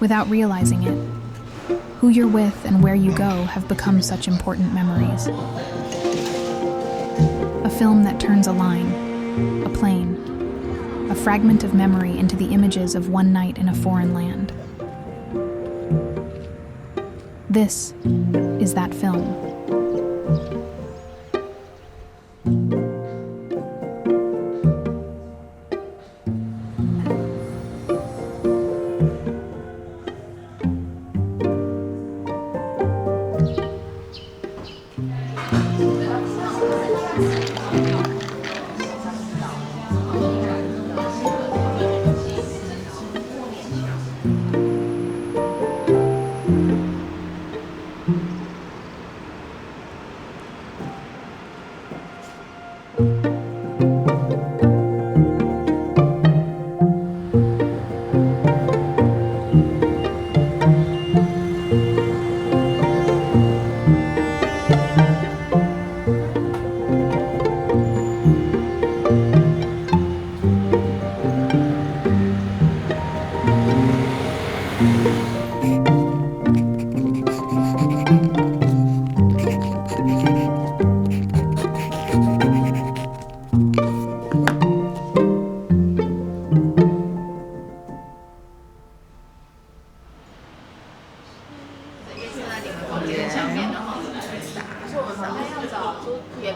without realizing it. Who you're with and where you go have become such important memories. A film that turns a line, a plane, a fragment of memory into the images of one night in a foreign land. This is that film.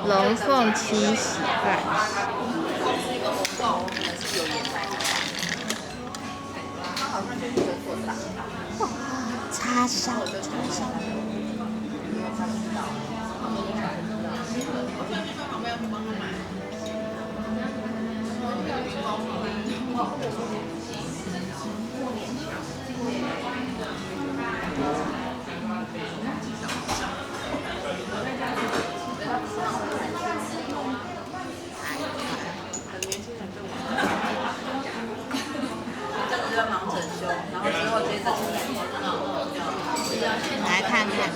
龙凤七喜饭，叉烧，来看看。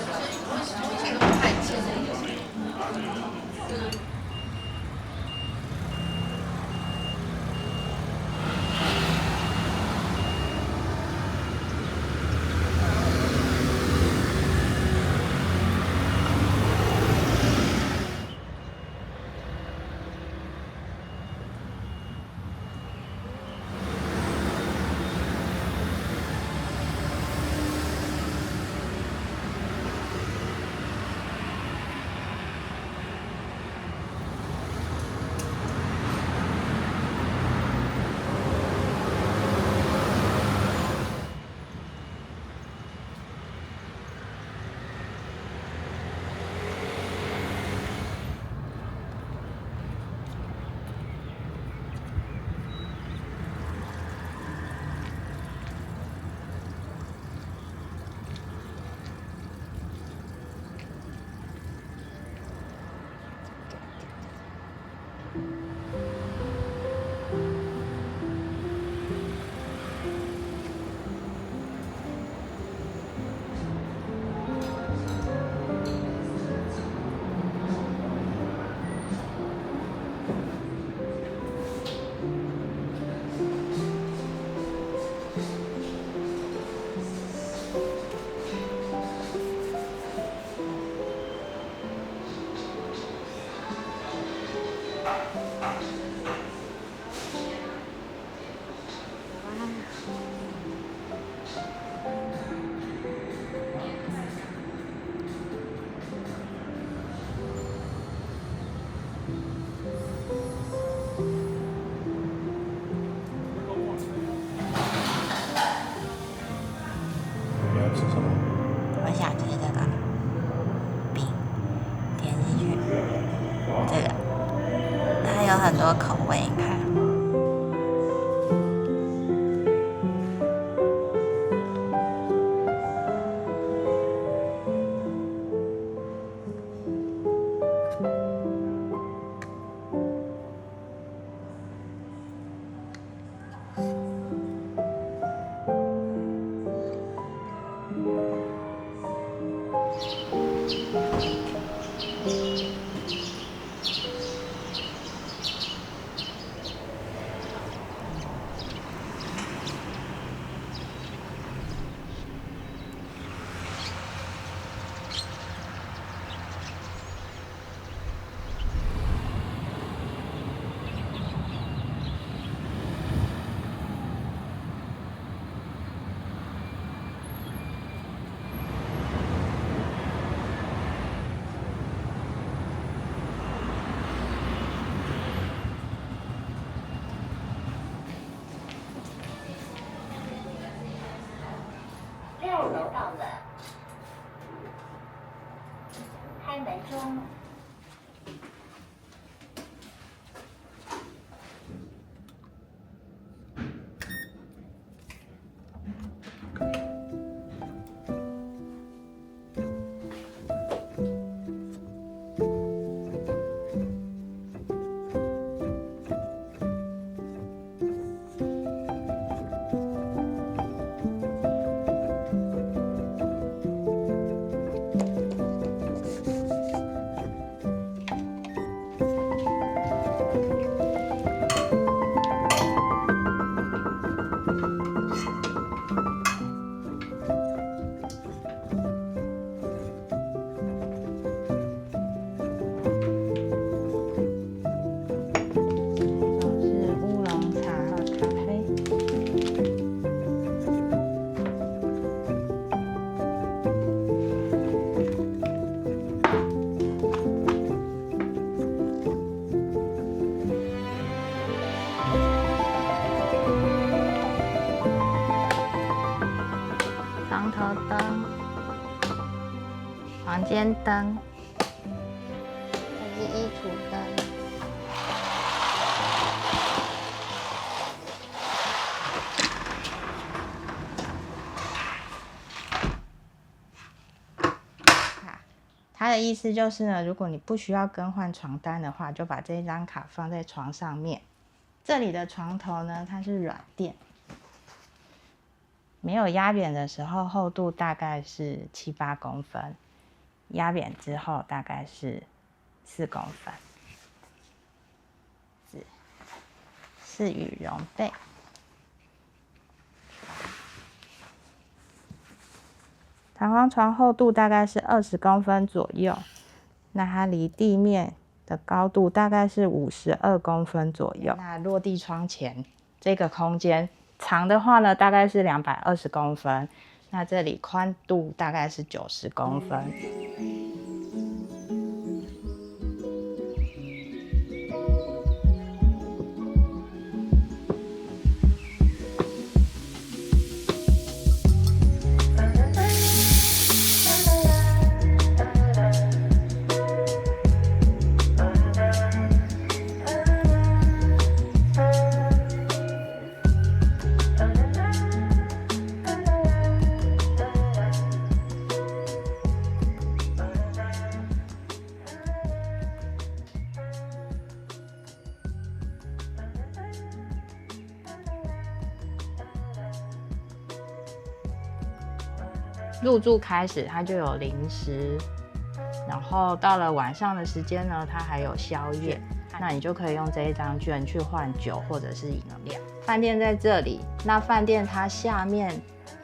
我想吃这个饼，点进去，这个它有很多口味，你看。间灯，这是衣橱灯。它的意思就是呢，如果你不需要更换床单的话，就把这一张卡放在床上面。这里的床头呢，它是软垫，没有压扁的时候，厚度大概是7、8公分，压扁之后大概是4公分。是羽绒被。弹簧床厚度大概是20公分左右，那它离地面的高度大概是52公分左右。那落地窗前这个空间长的话呢，大概是220公分，那这里宽度大概是90公分。入住开始，它就有零食，然后到了晚上的时间呢，它还有宵夜。那你就可以用这一张券去换酒或者是饮料。饭店在这里，那饭店它下面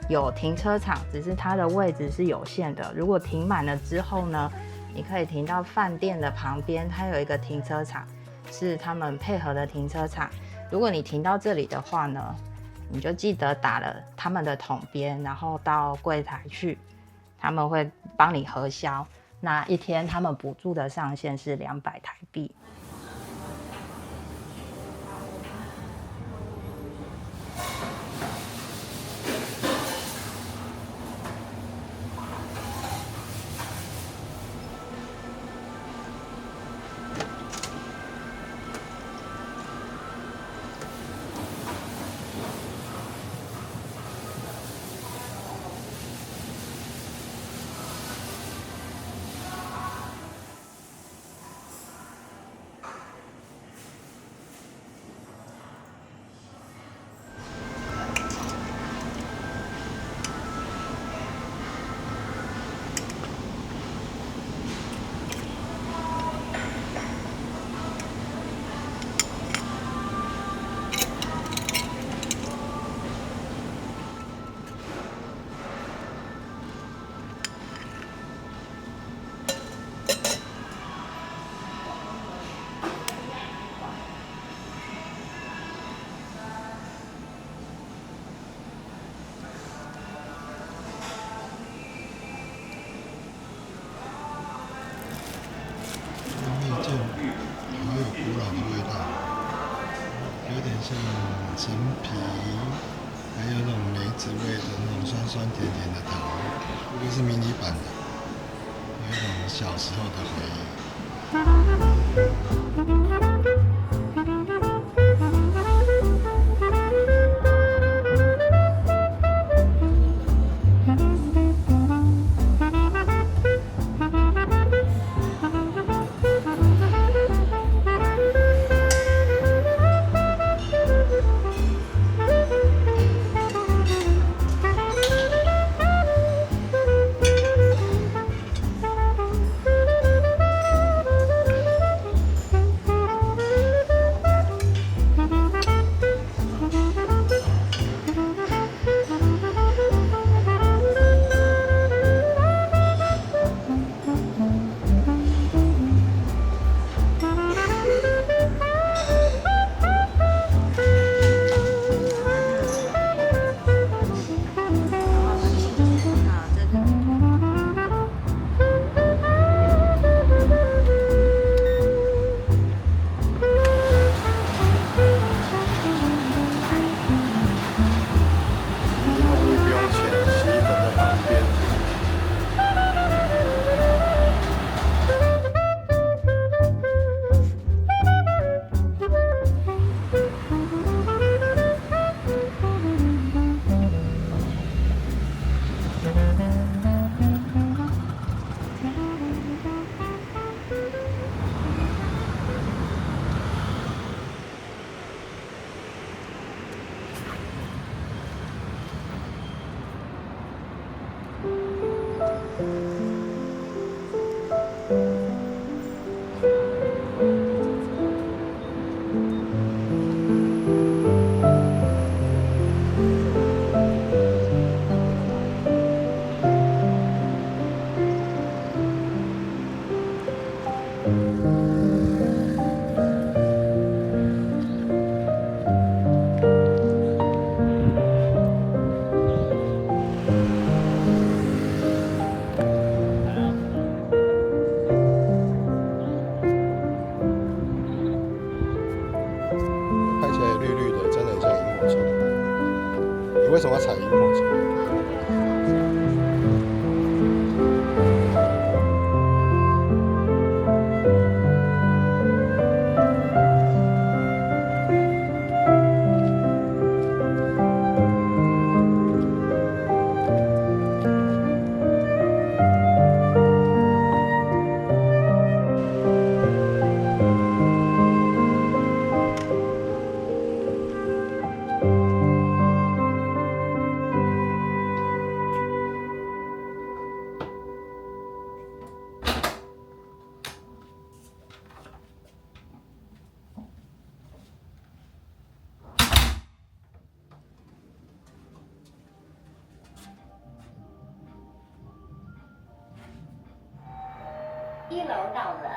有停车场，只是它的位置是有限的。如果停满了之后呢，你可以停到饭店的旁边，它有一个停车场，是他们配合的停车场。如果你停到这里的话呢，你就记得打了他们的统编，然后到柜台去，他们会帮你核销。那一天他们补助的上限是200台币。好有古老的味道，有点像陈皮，还有那种梅子味的那种酸酸甜甜的糖，这个是迷你版的，有一种小时候的回忆。看起来绿绿的，真的很像萤火虫。你为什么要采萤火虫？1楼到了。